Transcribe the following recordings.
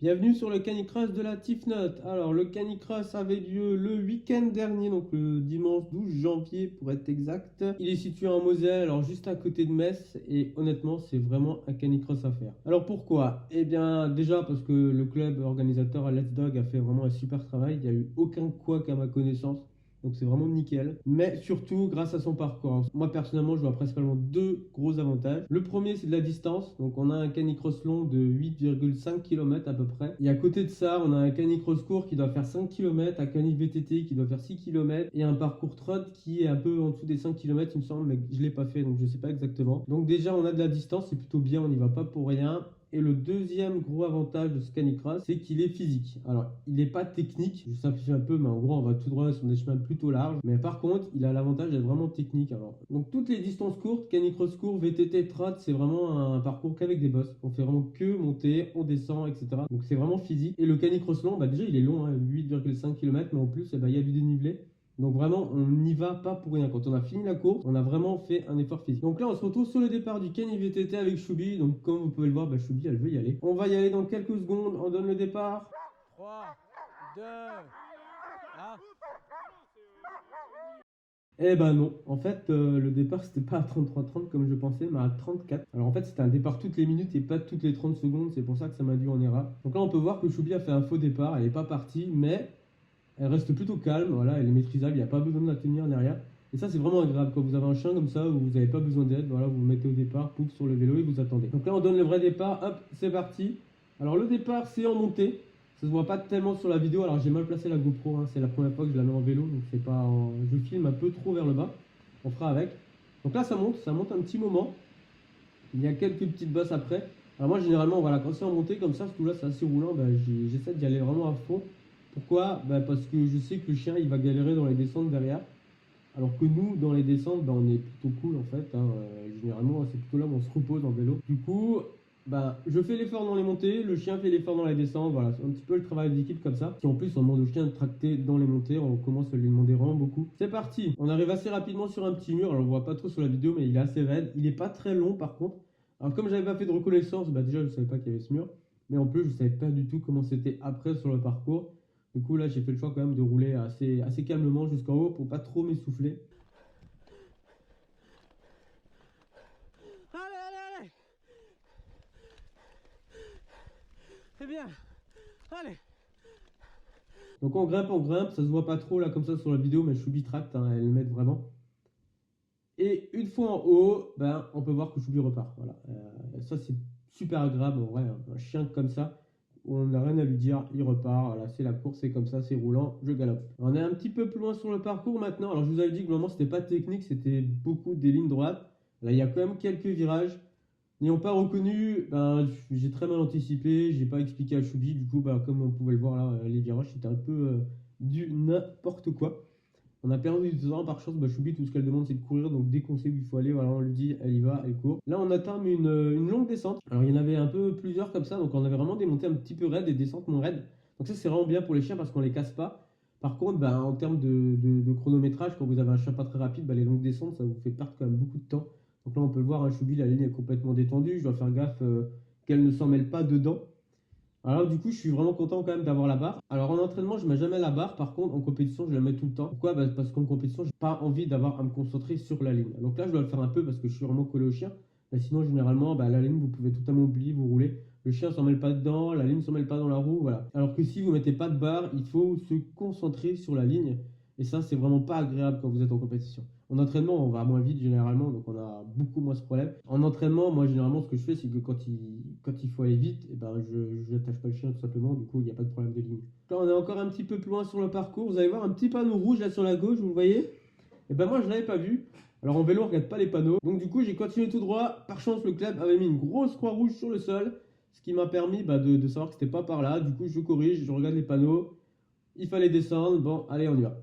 Bienvenue sur le Canicross de la Tifnut. Alors, le Canicross avait lieu le week-end dernier, donc le dimanche 12 janvier pour être exact. Il est situé en Moselle, alors juste à côté de Metz, et honnêtement, c'est vraiment un Canicross à faire. Alors pourquoi? Eh bien, déjà parce que le club organisateur Let's Dog a fait vraiment un super travail. Il n'y a eu aucun couac à ma connaissance. Donc c'est vraiment nickel. Mais surtout grâce à son parcours. Moi personnellement, je vois principalement deux gros avantages. Le premier, c'est de la distance. Donc on a un canicross long de 8,5 km à peu près. Et à côté de ça, on a un canicross court qui doit faire 5 km, un canic VTT qui doit faire 6 km et un parcours trot qui est un peu en dessous des 5 km, il me semble, mais je ne l'ai pas fait, donc je ne sais pas exactement. Donc déjà, on a de la distance, c'est plutôt bien, on n'y va pas pour rien. Et le deuxième gros avantage de ce canicross, c'est qu'il est physique. Alors, il n'est pas technique, je simplifie un peu, mais en gros, on va tout droit sur des chemins plutôt larges. Mais par contre, il a l'avantage d'être vraiment technique. Alors, donc, toutes les distances courtes, canicross court, VTT, trot, c'est vraiment un parcours qu'avec des bosses. On fait vraiment que monter, on descend, etc. Donc, c'est vraiment physique. Et le canicross long, bah, déjà, il est long, hein, 8,5 km, mais en plus, il y a du dénivelé. Donc vraiment, on n'y va pas pour rien. Quand on a fini la course, on a vraiment fait un effort physique. Donc là, on se retrouve sur le départ du Cani VTT avec Choubi. Donc comme vous pouvez le voir, Choubi, elle veut y aller. On va y aller dans quelques secondes. On donne le départ. 3, 2, 1. Eh ben non, en fait le départ c'était pas à 33-30 comme je pensais mais à 34. Alors en fait c'était un départ toutes les minutes et pas toutes les 30 secondes, c'est pour ça que ça m'a dû en erreur. Donc là on peut voir que Choubi a fait un faux départ, elle est pas partie mais elle reste plutôt calme, voilà, elle est maîtrisable, il n'y a pas besoin de la tenir derrière. Et ça, c'est vraiment agréable. Quand vous avez un chien comme ça, où vous n'avez pas besoin d'aide, voilà, vous le mettez au départ, pouf, sur le vélo et vous attendez. Donc là, on donne le vrai départ, hop, c'est parti. Alors le départ, c'est en montée. Ça se voit pas tellement sur la vidéo, alors j'ai mal placé la GoPro, hein. C'est la première fois que je la mets en vélo, donc c'est pas je filme un peu trop vers le bas. On fera avec. Donc là, ça monte un petit moment. Il y a quelques petites bosses après. Alors moi, généralement, voilà, quand c'est en montée comme ça, ce coup-là, c'est assez roulant, j'essaie d'y aller vraiment à fond. Pourquoi? Parce que je sais que le chien, il va galérer dans les descentes derrière. Alors que nous, dans les descentes, on est plutôt cool en fait, hein. Généralement, c'est plutôt là où on se repose en vélo. Du coup, je fais l'effort dans les montées, le chien fait l'effort dans les descentes. Voilà, c'est un petit peu le travail d'équipe comme ça. Si en plus on demande au chien de tracter dans les montées, on commence à lui demander vraiment beaucoup. C'est parti. On arrive assez rapidement sur un petit mur. Alors on voit pas trop sur la vidéo, mais il est assez raide. Il est pas très long par contre. Alors comme j'avais pas fait de reconnaissance, déjà je savais pas qu'il y avait ce mur. Mais en plus, je savais pas du tout comment c'était après sur le parcours. Du coup, là, j'ai fait le choix quand même de rouler assez calmement jusqu'en haut pour pas trop m'essouffler. Allez, allez, allez. C'est bien. Allez. Donc on grimpe, ça se voit pas trop là comme ça sur la vidéo, mais Choubi tracte, hein, elle le met vraiment. Et une fois en haut, on peut voir que Choubi repart. Voilà. Ça c'est super agréable en vrai, hein. Un chien comme ça, on n'a rien à lui dire, il repart. Voilà, c'est la course, c'est comme ça, c'est roulant, je galope. On est un petit peu plus loin sur le parcours maintenant. Alors je vous avais dit que normalement c'était pas technique, c'était beaucoup des lignes droites. Là il y a quand même quelques virages. N'ayant pas reconnu, j'ai très mal anticipé, j'ai pas expliqué à Choubi, du coup, comme on pouvait le voir là, les virages c'était un peu du n'importe quoi. On a perdu du temps, par chance, Choubi, tout ce qu'elle demande c'est de courir, donc dès qu'on sait où il faut aller, voilà, on lui dit, elle y va, elle court. Là on atteint une longue descente, alors il y en avait un peu plusieurs comme ça, donc on avait vraiment des montées un petit peu raides, des descentes moins raides. Donc ça c'est vraiment bien pour les chiens parce qu'on les casse pas. Par contre, en termes de chronométrage, quand vous avez un chien pas très rapide, les longues descentes, ça vous fait perdre quand même beaucoup de temps. Donc là, on peut le voir, un Choubi, la ligne est complètement détendue. Je dois faire gaffe qu'elle ne s'en mêle pas dedans. Alors du coup, je suis vraiment content quand même d'avoir la barre. Alors en entraînement, je mets jamais la barre. Par contre, en compétition, je la mets tout le temps. Pourquoi? Parce qu'en compétition, j'ai pas envie d'avoir à me concentrer sur la ligne. Donc là, je dois le faire un peu parce que je suis vraiment collé au chien. Mais sinon, généralement, la ligne, vous pouvez totalement oublier, vous roulez. Le chien s'en mêle pas dedans, la ligne s'en mêle pas dans la roue, voilà. Alors que si vous mettez pas de barre, il faut se concentrer sur la ligne. Et ça, c'est vraiment pas agréable quand vous êtes en compétition. En entraînement, on va moins vite généralement, donc on a beaucoup moins ce problème. En entraînement, moi généralement, ce que je fais, c'est que quand il faut aller vite, je n'attache pas le chien tout simplement, du coup, il n'y a pas de problème de ligne. Là, on est encore un petit peu plus loin sur le parcours. Vous allez voir un petit panneau rouge là sur la gauche, vous le voyez? Et moi, je ne l'avais pas vu. Alors en vélo, on ne regarde pas les panneaux. Donc du coup, j'ai continué tout droit. Par chance, le club avait mis une grosse croix rouge sur le sol, ce qui m'a permis de savoir que c'était pas par là. Du coup, je corrige, je regarde les panneaux. Il fallait descendre. Bon, allez, on y va.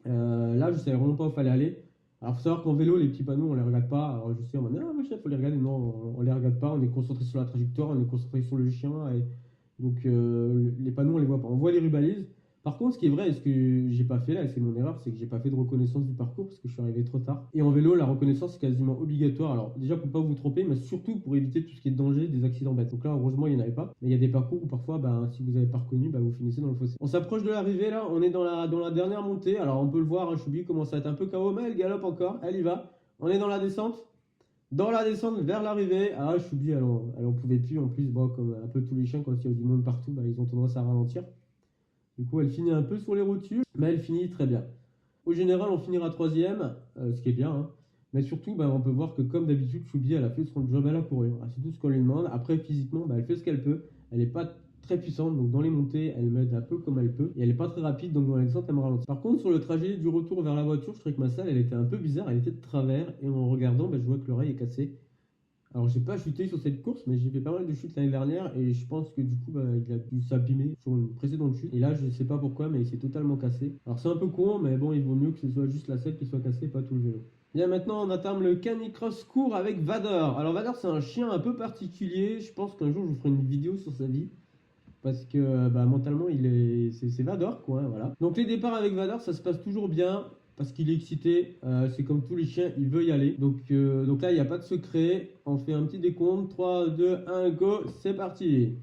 Là, je savais vraiment pas où il fallait aller. Alors, il faut savoir qu'en vélo, les petits panneaux, on les regarde pas. Alors, je sais, on m'a dit, ah, machin, faut les regarder. Non, on les regarde pas. On est concentré sur la trajectoire, on est concentré sur le chien. Et donc, les panneaux, on les voit pas. On voit les rubalises. Par contre, ce qui est vrai, et ce que j'ai pas fait là, et c'est mon erreur, c'est que j'ai pas fait de reconnaissance du parcours parce que je suis arrivé trop tard. Et en vélo, la reconnaissance est quasiment obligatoire. Alors déjà pour pas vous tromper, mais surtout pour éviter tout ce qui est danger des accidents bêtes. Donc là, heureusement, il n'y en avait pas. Mais il y a des parcours où parfois, si vous n'avez pas reconnu, vous finissez dans le fossé. On s'approche de l'arrivée là, on est dans la dernière montée. Alors on peut le voir, Choubi commence à être un peu KO, mais elle galope encore, elle y va. On est dans la descente. Dans la descente vers l'arrivée, Choubi, elle en pouvait plus. En plus, comme un peu tous les chiens, quand il y a du monde partout, ils ont tendance à ralentir. Du coup, elle finit un peu sur les rotules, mais elle finit très bien. Au général, on finira troisième, ce qui est bien. Hein. Mais surtout, on peut voir que comme d'habitude, Choubi, elle a fait son job, elle a couru. C'est tout ce qu'on lui demande. Après, physiquement, elle fait ce qu'elle peut. Elle n'est pas très puissante, donc dans les montées, elle m'aide un peu comme elle peut. Et elle n'est pas très rapide, donc dans les descentes, elle me ralentit. Par contre, sur le trajet du retour vers la voiture, je trouvais que ma selle, elle était un peu bizarre. Elle était de travers. Et en regardant, je vois que l'oreille est cassée. Alors j'ai pas chuté sur cette course, mais j'ai fait pas mal de chutes l'année dernière et je pense que du coup il a dû s'abîmer sur une précédente chute. Et là je sais pas pourquoi, mais il s'est totalement cassé. Alors c'est un peu con, mais bon, il vaut mieux que ce soit juste la selle qui soit cassée, pas tout le vélo. Bien, maintenant on entame le canicross court avec Vador. Alors Vador, c'est un chien un peu particulier. Je pense qu'un jour je vous ferai une vidéo sur sa vie. Parce que mentalement, c'est Vador, quoi. Voilà. Donc les départs avec Vador, ça se passe toujours bien. Parce qu'il est excité, c'est comme tous les chiens, il veut y aller. Donc là, il n'y a pas de secret. On fait un petit décompte. 3, 2, 1, go, c'est parti.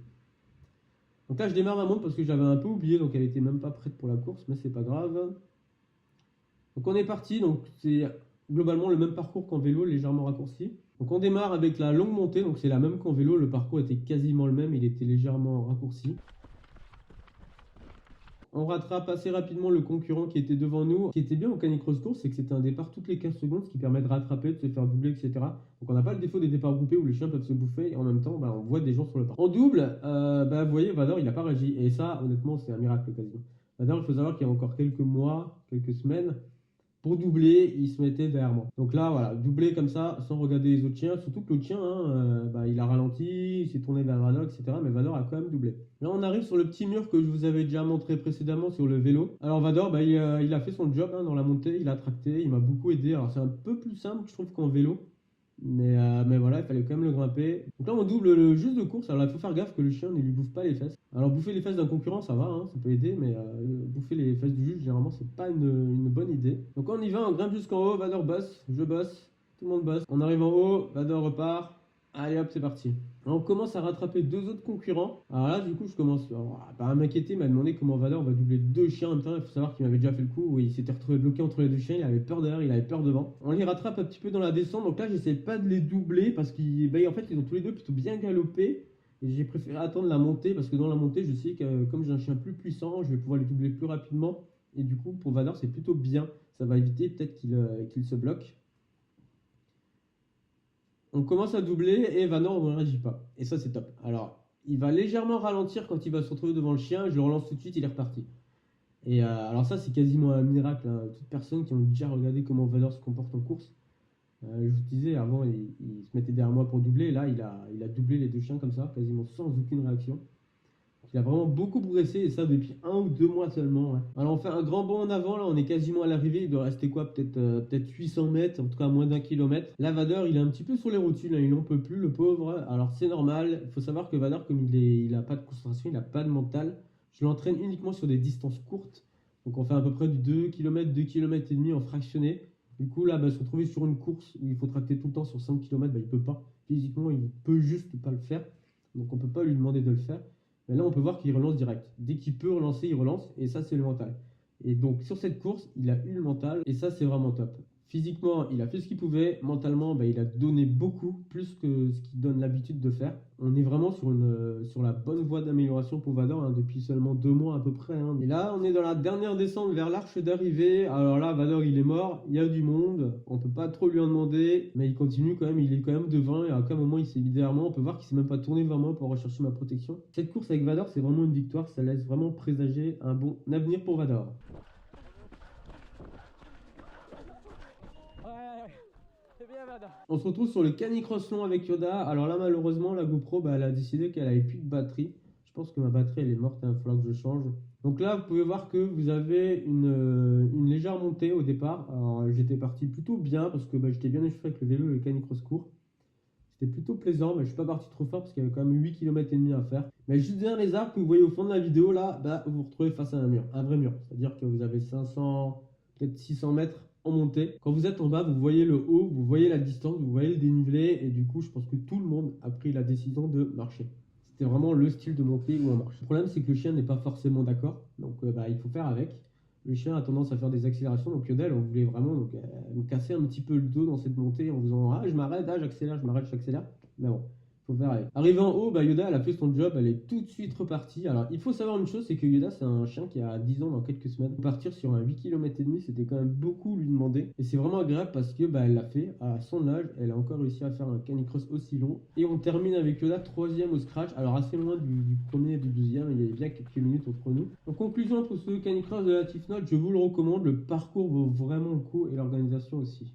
Donc là, je démarre ma montre parce que j'avais un peu oublié. Donc elle était même pas prête pour la course, mais c'est pas grave. Donc on est parti. Donc c'est globalement le même parcours qu'en vélo, légèrement raccourci. Donc on démarre avec la longue montée. Donc c'est la même qu'en vélo. Le parcours était quasiment le même. Il était légèrement raccourci. On rattrape assez rapidement le concurrent qui était devant nous. Ce qui était bien au canicross course, c'est que c'était un départ toutes les 15 secondes, ce qui permet de rattraper, de se faire doubler, etc. Donc on n'a pas le défaut des départs groupés où les chiens peuvent se bouffer et en même temps, on voit des gens sur le parcours. En double, vous voyez, Vador, il n'a pas réagi. Et ça, honnêtement, c'est un miracle quasiment. Vador, il faut savoir qu'il y a encore quelques mois, quelques semaines, pour doubler, il se mettait derrière moi. Donc là, voilà, doubler comme ça, sans regarder les autres chiens. Surtout que l'autre chien, il a ralenti, il s'est tourné vers Vador, etc. Mais Vador a quand même doublé. Là, on arrive sur le petit mur que je vous avais déjà montré précédemment sur le vélo. Alors Vador, il a fait son job dans la montée, il a tracté, il m'a beaucoup aidé. Alors c'est un peu plus simple, je trouve, qu'en vélo. Mais voilà, il fallait quand même le grimper. Donc là, on double le juste de course. Alors là, il faut faire gaffe que le chien ne lui bouffe pas les fesses. Alors bouffer les fesses d'un concurrent, ça va, ça peut aider, mais bouffer les fesses du juge, généralement, c'est pas une bonne idée. Donc on y va, on grimpe jusqu'en haut, Vador bosse, je bosse, tout le monde bosse. On arrive en haut, Vador repart. Allez hop, c'est parti. Alors, on commence à rattraper deux autres concurrents. Alors là, du coup, je commence à m'inquiéter. Il m'a demandé comment Vador va doubler deux chiens en même temps. Il faut savoir qu'il m'avait déjà fait le coup où il s'était retrouvé bloqué entre les deux chiens. Il avait peur derrière, il avait peur devant. On les rattrape un petit peu dans la descente. Donc là, j'essaie pas de les doubler parce qu'en fait, ils ont tous les deux plutôt bien galopé. Et j'ai préféré attendre la montée parce que dans la montée, je sais que comme j'ai un chien plus puissant, je vais pouvoir les doubler plus rapidement. Et du coup, pour Vador, c'est plutôt bien. Ça va éviter peut-être qu'il se bloque. On commence à doubler et Vador ne réagit pas. Et ça, c'est top. Alors, il va légèrement ralentir quand il va se retrouver devant le chien. Je le relance tout de suite, il est reparti. Et alors ça, c'est quasiment un miracle. Toute personne qui a déjà regardé comment Vador se comporte en course. Je vous disais, avant, il se mettait derrière moi pour doubler. Là, il a doublé les deux chiens comme ça, quasiment sans aucune réaction. Il a vraiment beaucoup progressé et ça depuis 1 ou 2 mois seulement. Ouais. Alors on fait un grand bond en avant, là on est quasiment à l'arrivée, il doit rester quoi, peut-être 800 mètres, en tout cas moins d'1 kilomètre. Là Vador il est un petit peu sur les rotules, il n'en peut plus le pauvre. Alors c'est normal, il faut savoir que Vador comme il n'a pas de concentration, il n'a pas de mental, je l'entraîne uniquement sur des distances courtes. Donc on fait à peu près du 2 km, 2 km et demi en fractionné. Du coup là se retrouver sur une course où il faut tracter tout le temps sur 5 km, il peut pas. Physiquement il peut juste pas le faire. Donc on peut pas lui demander de le faire. Mais là, on peut voir qu'il relance direct. Dès qu'il peut relancer, il relance. Et ça, c'est le mental. Et donc, sur cette course, il a eu le mental. Et ça, c'est vraiment top. Physiquement, il a fait ce qu'il pouvait. Mentalement, il a donné beaucoup, plus que ce qu'il donne l'habitude de faire. On est vraiment sur la bonne voie d'amélioration pour Vador depuis seulement 2 mois à peu près. Et là, on est dans la dernière descente vers l'arche d'arrivée. Alors là, Vador, il est mort. Il y a du monde. On peut pas trop lui en demander. Mais il continue quand même. Il est quand même devant. Et à aucun moment, il s'est mis derrière moi. On peut voir qu'il s'est même pas tourné vers moi pour rechercher ma protection. Cette course avec Vador, c'est vraiment une victoire. Ça laisse vraiment présager un bon avenir pour Vador. On se retrouve sur le canicross long avec Yoda. Alors là, malheureusement, la GoPro, elle a décidé qu'elle avait plus de batterie. Je pense que ma batterie, elle est morte. Il va falloir que je change. Donc là, vous pouvez voir que vous avez une légère montée au départ. Alors j'étais parti plutôt bien parce que j'étais bien échauffé avec le vélo et le canicross court. C'était plutôt plaisant, mais je suis pas parti trop fort parce qu'il y avait quand même 8 km et demi à faire. Mais juste derrière les arbres que vous voyez au fond de la vidéo là, bah, vous vous retrouvez face à un mur, un vrai mur. C'est-à-dire que vous avez 500, peut-être 600 mètres en montée. Quand vous êtes en bas, vous voyez le haut, vous voyez la distance, vous voyez le dénivelé, et du coup, je pense que tout le monde a pris la décision de marcher. C'était vraiment le style de montée où on marche. Le problème, c'est que le chien n'est pas forcément d'accord, donc bah, il faut faire avec. Le chien a tendance à faire des accélérations, donc Yodel, on voulait vraiment donc, me casser un petit peu le dos dans cette montée en faisant ah, je m'arrête, ah, j'accélère, je m'arrête, j'accélère. Mais bon, faut faire avec. Arrivé en haut, bah, Yoda, elle a fait son job, elle est tout de suite repartie. Alors, il faut savoir une chose, c'est que Yoda, c'est un chien qui a 10 ans dans quelques semaines. Partir sur un 8 km et demi, c'était quand même beaucoup lui demander. Et c'est vraiment agréable parce que bah, elle l'a fait à son âge. Elle a encore réussi à faire un canicross aussi long. Et on termine avec Yoda, 3ème au scratch. Alors, assez loin du premier et du 12e, il y a bien quelques minutes entre nous. En conclusion, pour ce canicross de la Tifnot, je vous le recommande. Le parcours vaut vraiment le coup et l'organisation aussi.